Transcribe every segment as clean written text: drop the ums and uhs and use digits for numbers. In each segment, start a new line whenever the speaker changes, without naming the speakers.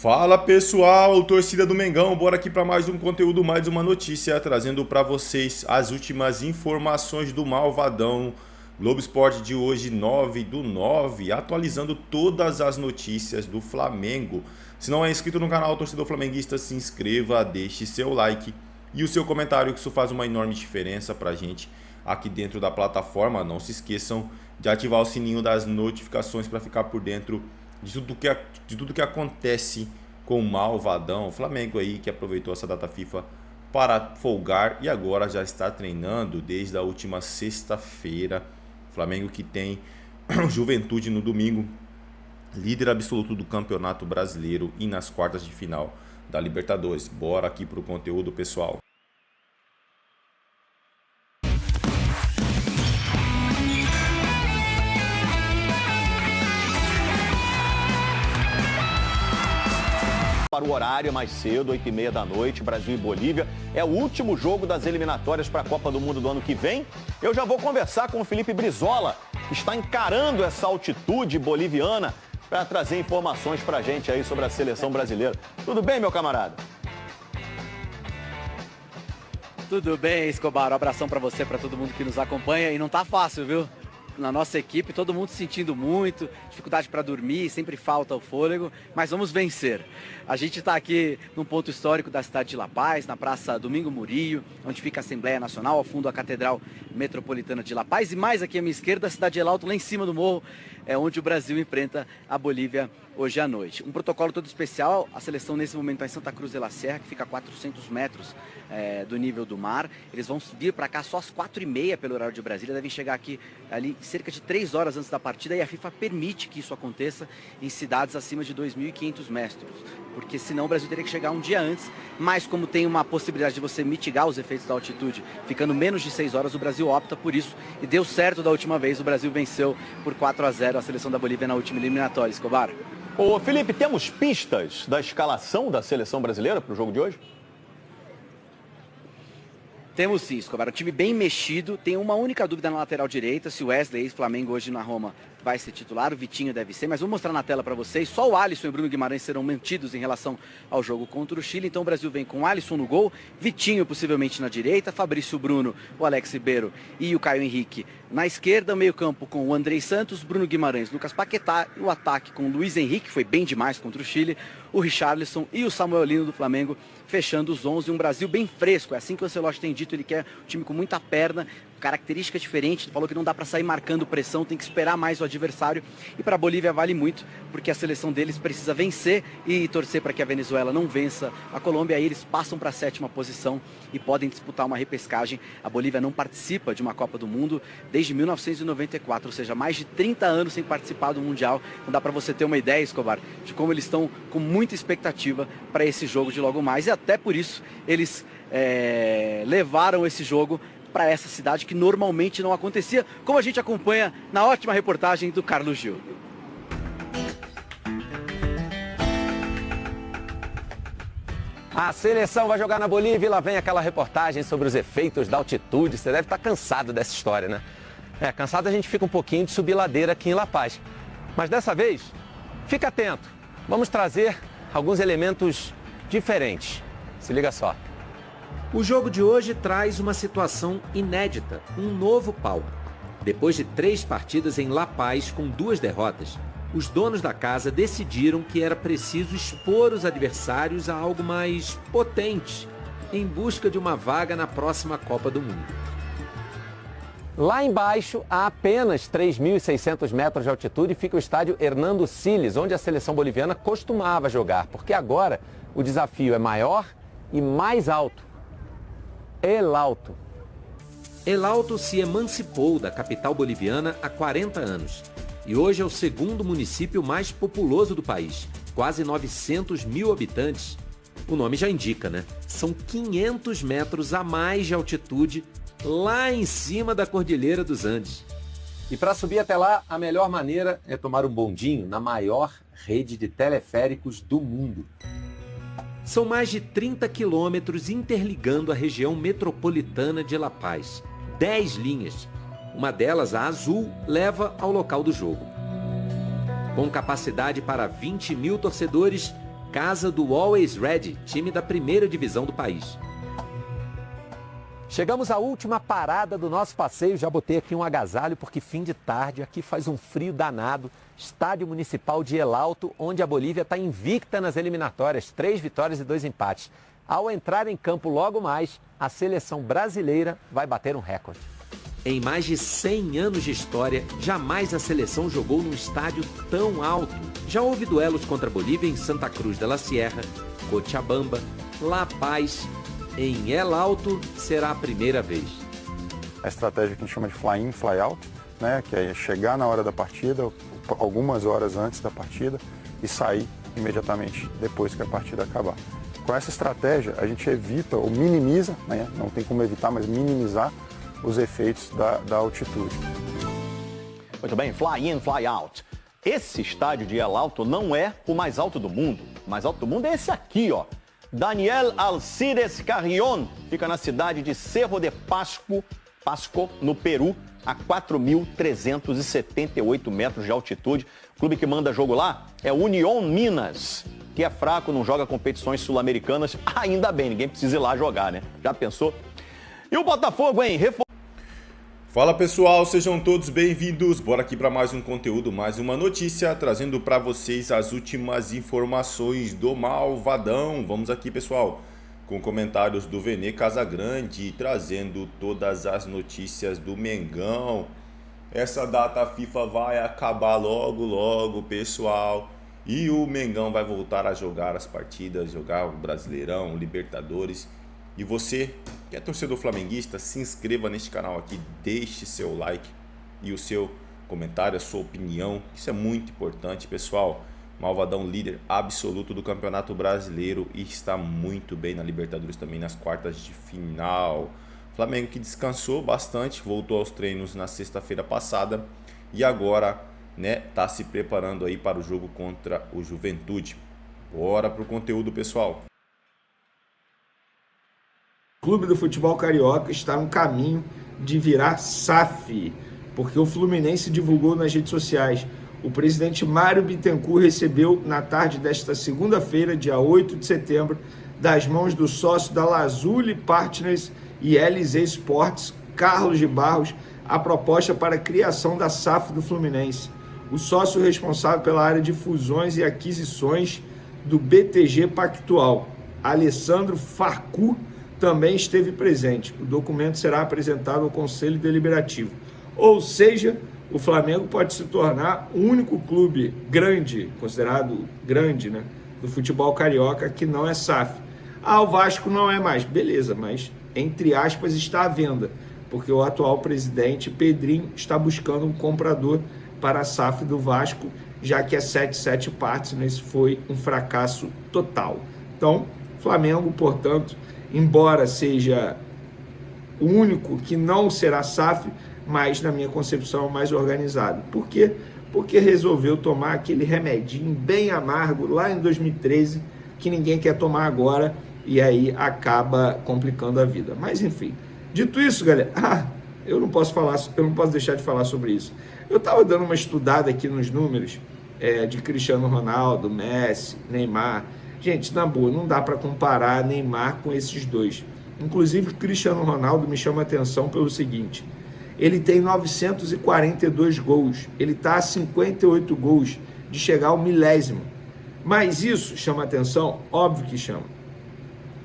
Fala pessoal, torcida do Mengão, bora aqui para mais um conteúdo, mais uma notícia, trazendo para vocês as últimas informações do Malvadão. Globo Esporte de hoje, 9/9, atualizando todas as notícias do Flamengo. Se não é inscrito no canal Torcedor Flamenguista, se inscreva, deixe seu like e o seu comentário, que isso faz uma enorme diferença pra gente aqui dentro da plataforma. Não se esqueçam de ativar o sininho das notificações para ficar por dentro de tudo que acontece com o Malvadão. O Flamengo aí que aproveitou essa data FIFA para folgar e agora já está treinando desde a última sexta-feira. Flamengo que tem Juventude no domingo, líder absoluto do Campeonato Brasileiro e nas quartas de final da Libertadores. Bora aqui pro conteúdo, pessoal.
Para o horário mais cedo, 8h30 da noite, Brasil e Bolívia. É o último jogo das eliminatórias para a Copa do Mundo do ano que vem. Eu já vou conversar com o Felipe Brizola, que está encarando essa altitude boliviana, para trazer informações para a gente aí sobre a seleção brasileira. Tudo bem, meu camarada?
Tudo bem, Escobar. Um abração para você, para todo mundo que nos acompanha. E não tá fácil, viu? Na nossa equipe, todo mundo sentindo muito, dificuldade para dormir, sempre falta o fôlego, mas vamos vencer. A gente está aqui num ponto histórico da cidade de La Paz, na Praça Domingo Murillo, onde fica a Assembleia Nacional, ao fundo a Catedral Metropolitana de La Paz, e mais aqui à minha esquerda, a cidade de El Alto, lá em cima do morro, é onde o Brasil enfrenta a Bolívia hoje à noite. Um protocolo todo especial, a seleção nesse momento está em Santa Cruz de la Sierra, que fica a 400 metros do nível do mar. Eles vão vir para cá só às 4h30 pelo horário de Brasília, devem chegar aqui ali cerca de 3 horas antes da partida, e a FIFA permite que isso aconteça em cidades acima de 2.500 metros, porque senão o Brasil teria que chegar um dia antes, mas como tem uma possibilidade de você mitigar os efeitos da altitude, ficando menos de 6 horas, o Brasil opta por isso, e deu certo da última vez. O Brasil venceu por 4-0 a seleção da Bolívia na última eliminatória. Escobar.
Ô, Felipe, temos pistas da escalação da seleção brasileira para o jogo de hoje?
Temos sim, Escobar. O time bem mexido. Tem uma única dúvida na lateral direita, se o Wesley, ex-Flamengo, hoje na Roma, vai ser titular. O Vitinho deve ser, mas vou mostrar na tela para vocês. Só o Alisson e o Bruno Guimarães serão mantidos em relação ao jogo contra o Chile. Então o Brasil vem com o Alisson no gol, Vitinho possivelmente na direita, Fabrício Bruno, o Alex Ribeiro e o Caio Henrique na esquerda. O meio-campo com o Andrei Santos, Bruno Guimarães, Lucas Paquetá, e o ataque com o Luiz Henrique, foi bem demais contra o Chile, o Richarlison e o Samuel Lino do Flamengo, fechando os 11. Um Brasil bem fresco, é assim que o Ancelotti tem dito. Ele quer um time com muita perna, característica diferente. Ele falou que não dá para sair marcando pressão, tem que esperar mais o adversário. E para a Bolívia vale muito, porque a seleção deles precisa vencer e torcer para que a Venezuela não vença a Colômbia. Aí eles passam para a 7ª posição e podem disputar uma repescagem. A Bolívia não participa de uma Copa do Mundo desde 1994, ou seja, mais de 30 anos sem participar do Mundial. Não dá para você ter uma ideia, Escobar, de como eles estão com muita expectativa para esse jogo de logo mais. E até por isso eles levaram esse jogo para essa cidade que normalmente não acontecia, como a gente acompanha na ótima reportagem do Carlos Gil.
A seleção vai jogar na Bolívia e lá vem aquela reportagem sobre os efeitos da altitude. Você deve estar cansado dessa história, né? Cansado a gente fica um pouquinho de subir ladeira aqui em La Paz. Mas dessa vez, fica atento. Vamos trazer alguns elementos diferentes. Se liga só.
O jogo de hoje traz uma situação inédita, um novo palco. Depois de 3 partidas em La Paz com 2 derrotas, os donos da casa decidiram que era preciso expor os adversários a algo mais potente, em busca de uma vaga na próxima Copa do Mundo.
Lá embaixo, a apenas 3.600 metros de altitude, fica o estádio Hernando Siles, onde a seleção boliviana costumava jogar, porque agora o desafio é maior e mais alto. El Alto.
El Alto se emancipou da capital boliviana há 40 anos e hoje é o 2º município mais populoso do país, quase 900 mil habitantes. O nome já indica, né? São 500 metros a mais de altitude lá em cima da Cordilheira dos Andes.
E para subir até lá, a melhor maneira é tomar um bondinho na maior rede de teleféricos do mundo.
São mais de 30 quilômetros interligando a região metropolitana de La Paz. 10 linhas. Uma delas, a azul, leva ao local do jogo. Com capacidade para 20 mil torcedores, casa do Always Red, time da primeira divisão do país.
Chegamos à última parada do nosso passeio, já botei aqui um agasalho porque fim de tarde, aqui faz um frio danado. Estádio Municipal de El Alto, onde a Bolívia está invicta nas eliminatórias, 3 vitórias e 2 empates. Ao entrar em campo logo mais, a seleção brasileira vai bater um recorde.
Em mais de 100 anos de história, jamais a seleção jogou num estádio tão alto. Já houve duelos contra a Bolívia em Santa Cruz de la Sierra, Cochabamba, La Paz. Em El Alto será a primeira vez.
A estratégia que a gente chama de fly-in, fly-out, né, que é chegar na hora da partida, algumas horas antes da partida e sair imediatamente depois que a partida acabar. Com essa estratégia, a gente evita ou minimiza, né, não tem como evitar, mas minimizar os efeitos da altitude.
Muito bem, fly-in, fly-out. Esse estádio de El Alto não é o mais alto do mundo. O mais alto do mundo é esse aqui, ó. Daniel Alcides Carrión fica na cidade de Cerro de Pasco, no Peru, a 4.378 metros de altitude. O clube que manda jogo lá é o Unión Minas, que é fraco, não joga competições sul-americanas. Ainda bem, ninguém precisa ir lá jogar, né? Já pensou? E o Botafogo, hein?
Fala pessoal, sejam todos bem-vindos. Bora aqui para mais um conteúdo, mais uma notícia, trazendo para vocês as últimas informações do Malvadão. Vamos aqui, pessoal, com comentários do Vene Casagrande, trazendo todas as notícias do Mengão. Essa data FIFA vai acabar logo, pessoal. E o Mengão vai voltar a jogar as partidas, jogar o Brasileirão, o Libertadores. E você, que é torcedor flamenguista, se inscreva neste canal aqui, deixe seu like e o seu comentário, a sua opinião. Isso é muito importante, pessoal. Malvadão líder absoluto do Campeonato Brasileiro e está muito bem na Libertadores também nas quartas de final. Flamengo que descansou bastante, voltou aos treinos na sexta-feira passada e agora, né, tá se preparando aí para o jogo contra o Juventude. Bora pro conteúdo, pessoal.
O Clube do Futebol Carioca está no caminho de virar SAF, porque o Fluminense divulgou nas redes sociais. O presidente Mário Bittencourt recebeu na tarde desta segunda-feira, dia 8 de setembro, das mãos do sócio da Lazuli Partners e LZ Sports, Carlos de Barros, a proposta para a criação da SAF do Fluminense. O sócio responsável pela área de fusões e aquisições do BTG Pactual, Alessandro Farcu, também esteve presente. O documento será apresentado ao Conselho Deliberativo. Ou seja, o Flamengo pode se tornar o único clube grande, considerado grande, né, do futebol carioca, que não é SAF. Ah, o Vasco não é mais. Beleza, mas, entre aspas, está à venda, porque o atual presidente, Pedrinho, está buscando um comprador para a SAF do Vasco, já que a 77 Partners foi um fracasso total. Então, Flamengo, portanto, embora seja o único que não será SAF, mas na minha concepção mais organizado. Por quê? Porque resolveu tomar aquele remedinho bem amargo lá em 2013, que ninguém quer tomar agora, e aí acaba complicando a vida. Mas enfim, dito isso, galera, eu não posso deixar de falar sobre isso. Eu estava dando uma estudada aqui nos números de Cristiano Ronaldo, Messi, Neymar. Gente, na boa, não dá para comparar Neymar com esses dois. Inclusive, Cristiano Ronaldo me chama a atenção pelo seguinte: ele tem 942 gols, ele está a 58 gols de chegar ao milésimo. Mas isso chama atenção? Óbvio que chama.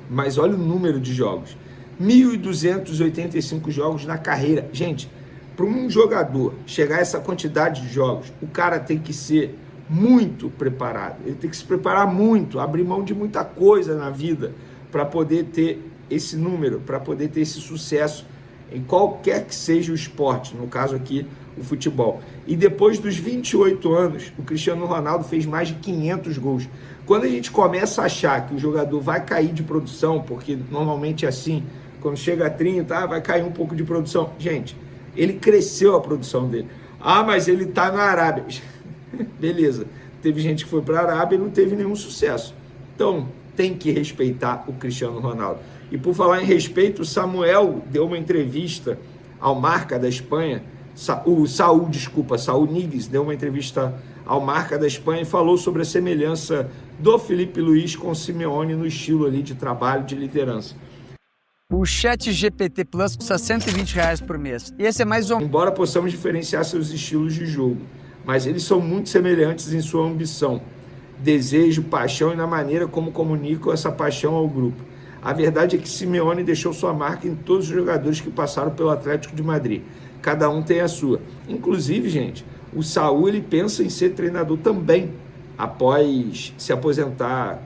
Mas olha o número de jogos. 1.285 jogos na carreira. Gente, para um jogador chegar a essa quantidade de jogos, o cara tem que ser muito preparado. Ele tem que se preparar muito, abrir mão de muita coisa na vida para poder ter esse número, para poder ter esse sucesso em qualquer que seja o esporte, no caso aqui, o futebol. E depois dos 28 anos, o Cristiano Ronaldo fez mais de 500 gols. Quando a gente começa a achar que o jogador vai cair de produção, porque normalmente é assim, quando chega a 30, vai cair um pouco de produção. Gente, ele cresceu a produção dele. Ah, mas ele está na Arábia. Beleza, teve gente que foi para a Arábia e não teve nenhum sucesso. Então, tem que respeitar o Cristiano Ronaldo. E por falar em respeito, o Samuel deu uma entrevista ao Marca da Espanha, Saúl Níguez deu uma entrevista ao Marca da Espanha e falou sobre a semelhança do Felipe Luiz com o Simeone no estilo ali de trabalho, de liderança.
O ChatGPT Plus custa R$120 por mês. E esse é mais um...
Embora possamos diferenciar seus estilos de jogo, mas eles são muito semelhantes em sua ambição, desejo, paixão e na maneira como comunicam essa paixão ao grupo. A verdade é que Simeone deixou sua marca em todos os jogadores que passaram pelo Atlético de Madrid. Cada um tem a sua. Inclusive, gente, o Saúl ele pensa em ser treinador também, após se aposentar,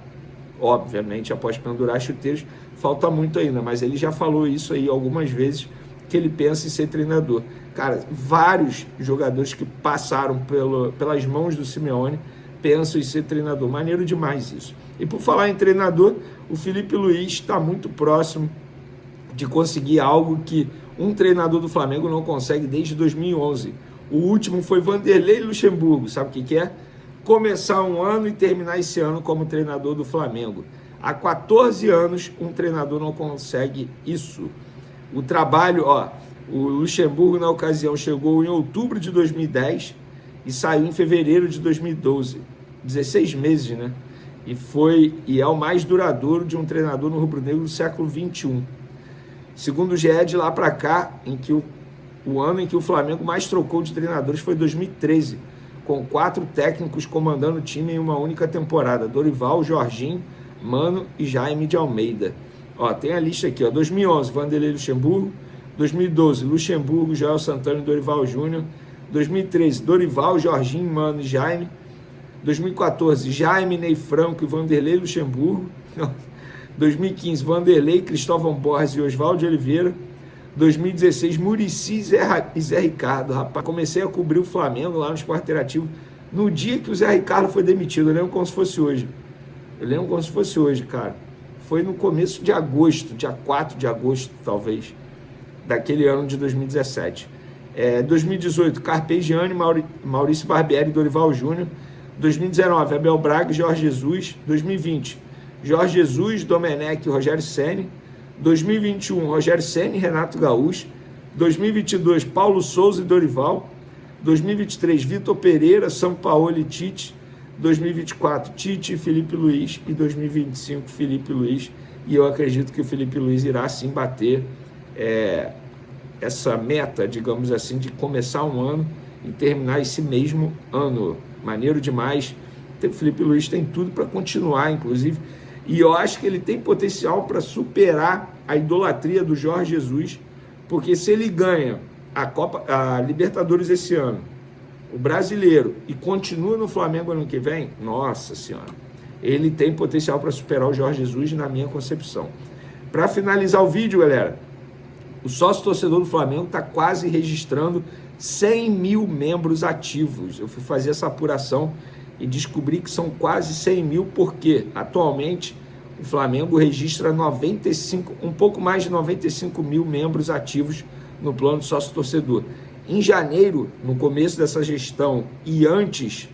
obviamente, após pendurar chuteiros. Falta muito ainda, mas ele já falou isso aí algumas vezes, que ele pensa em ser treinador. Cara, vários jogadores que passaram pelas mãos do Simeone pensam em ser treinador. Maneiro demais isso. E por falar em treinador, o Felipe Luiz está muito próximo de conseguir algo que um treinador do Flamengo não consegue desde 2011. O último foi Vanderlei Luxemburgo. Sabe o que é? Começar um ano e terminar esse ano como treinador do Flamengo. Há 14 anos um treinador não consegue isso. O trabalho, o Luxemburgo na ocasião chegou em outubro de 2010 e saiu em fevereiro de 2012. 16 meses, né? E é o mais duradouro de um treinador no rubro-negro do século XXI. Segundo o GE, de lá para cá, em que o ano em que o Flamengo mais trocou de treinadores foi 2013, com 4 técnicos comandando o time em uma única temporada: Dorival, Jorginho, Mano e Jaime de Almeida. Tem a lista aqui, 2011, Vanderlei Luxemburgo. 2012, Luxemburgo, Joel Santana e Dorival Júnior. 2013, Dorival, Jorginho, Mano e Jaime. 2014, Jaime, Ney Franco e Vanderlei Luxemburgo. 2015, Vanderlei, Cristóvão Borges e Oswaldo de Oliveira. 2016, Muricy e Zé Ricardo. Rapaz, comecei a cobrir o Flamengo lá no Sport Interativo no dia que o Zé Ricardo foi demitido. Eu lembro como se fosse hoje. Cara. Foi no começo de agosto, dia 4 de agosto, talvez, daquele ano de 2017. 2018, Carpegiani, Maurício Barbieri e Dorival Júnior. 2019, Abel Braga e Jorge Jesus. 2020, Jorge Jesus, Domenech e Rogério Ceni. 2021, Rogério Ceni e Renato Gaúcho. 2022, Paulo Souza e Dorival. 2023, Vitor Pereira, Sampaoli e Tite. 2024, Tite e Felipe Luiz. E 2025, Felipe Luiz. E eu acredito que o Felipe Luiz irá sim bater essa meta, digamos assim, de começar um ano e terminar esse mesmo ano. Maneiro demais. O Felipe Luiz tem tudo para continuar, inclusive. E eu acho que ele tem potencial para superar a idolatria do Jorge Jesus, porque se ele ganha a Libertadores esse ano, o Brasileiro, e continua no Flamengo ano que vem, nossa senhora, ele tem potencial para superar o Jorge Jesus, na minha concepção. Para finalizar o vídeo, galera, o sócio-torcedor do Flamengo está quase registrando 100 mil membros ativos. Eu fui fazer essa apuração e descobri que são quase 100 mil, porque atualmente o Flamengo registra um pouco mais de 95 mil membros ativos no plano de sócio-torcedor. Em janeiro, no começo dessa gestão e antes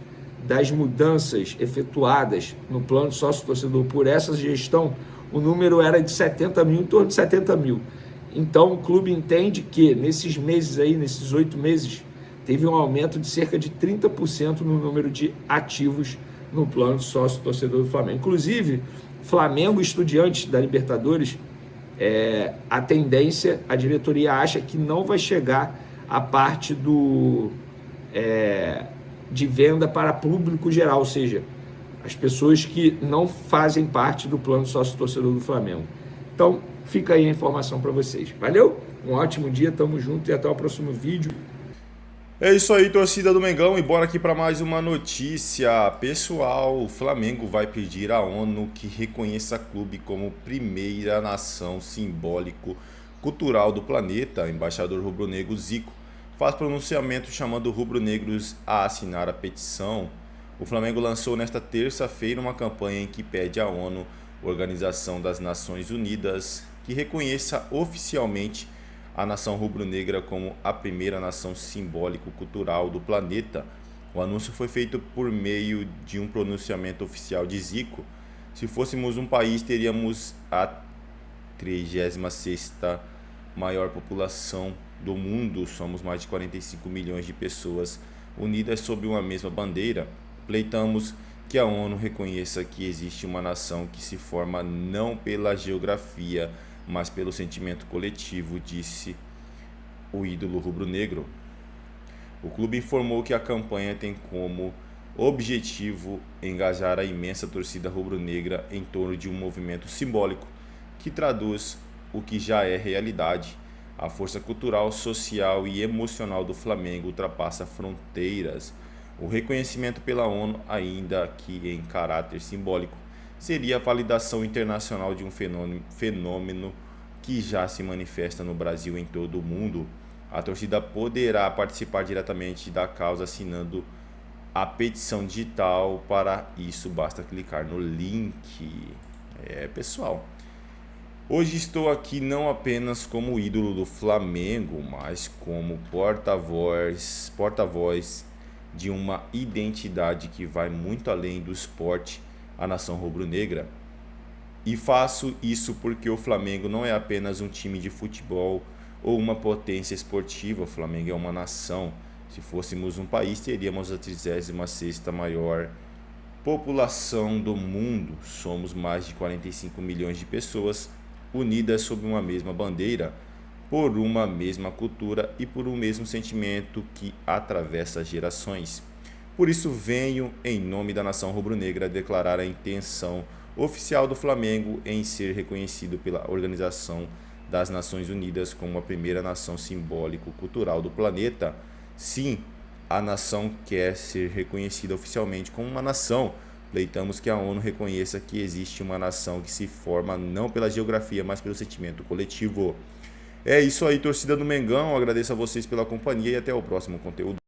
das mudanças efetuadas no plano de sócio-torcedor por essa gestão, o número era de 70 mil, em torno de 70 mil. Então o clube entende que nesses meses aí, nesses 8 meses, teve um aumento de cerca de 30% no número de ativos no plano de sócio-torcedor do Flamengo. Inclusive, Flamengo e Estudiantes da Libertadores, a tendência, a diretoria acha que não vai chegar a parte de venda para público geral, ou seja, as pessoas que não fazem parte do plano sócio-torcedor do Flamengo. Então, fica aí a informação para vocês. Valeu? Um ótimo dia, tamo junto e até o próximo vídeo.
É isso aí, torcida do Mengão, e bora aqui para mais uma notícia. Pessoal, o Flamengo vai pedir à ONU que reconheça o clube como primeira nação simbólico-cultural do planeta. O embaixador rubro-negro Zico faz pronunciamento chamando rubro-negros a assinar a petição. O Flamengo lançou nesta terça-feira uma campanha em que pede à ONU, Organização das Nações Unidas, que reconheça oficialmente a nação rubro-negra como a primeira nação simbólico-cultural do planeta. O anúncio foi feito por meio de um pronunciamento oficial de Zico. Se fôssemos um país, teríamos a 36ª maior população do mundo. Somos mais de 45 milhões de pessoas unidas sob uma mesma bandeira. Pleitamos que a ONU reconheça que existe uma nação que se forma não pela geografia, mas pelo sentimento coletivo, disse o ídolo rubro-negro. O clube informou que a campanha tem como objetivo engajar a imensa torcida rubro-negra em torno de um movimento simbólico que traduz o que já é realidade. A força cultural, social e emocional do Flamengo ultrapassa fronteiras. O reconhecimento pela ONU, ainda que em caráter simbólico, seria a validação internacional de um fenômeno que já se manifesta no Brasil e em todo o mundo. A torcida poderá participar diretamente da causa assinando a petição digital. Para isso, basta clicar no link. Pessoal, hoje estou aqui não apenas como ídolo do Flamengo, mas como porta-voz de uma identidade que vai muito além do esporte, a nação rubro-negra. E faço isso porque o Flamengo não é apenas um time de futebol ou uma potência esportiva. O Flamengo é uma nação. Se fôssemos um país, teríamos a 36ª maior população do mundo. Somos mais de 45 milhões de pessoas unidas sob uma mesma bandeira, por uma mesma cultura e por um mesmo sentimento que atravessa gerações. Por isso venho, em nome da nação rubro-negra, declarar a intenção oficial do Flamengo em ser reconhecido pela Organização das Nações Unidas como a primeira nação simbólico-cultural do planeta. Sim, a nação quer ser reconhecida oficialmente como uma nação. Pleitamos que a ONU reconheça que existe uma nação que se forma não pela geografia, mas pelo sentimento coletivo. É isso aí, torcida do Mengão. Agradeço a vocês pela companhia e até o próximo conteúdo.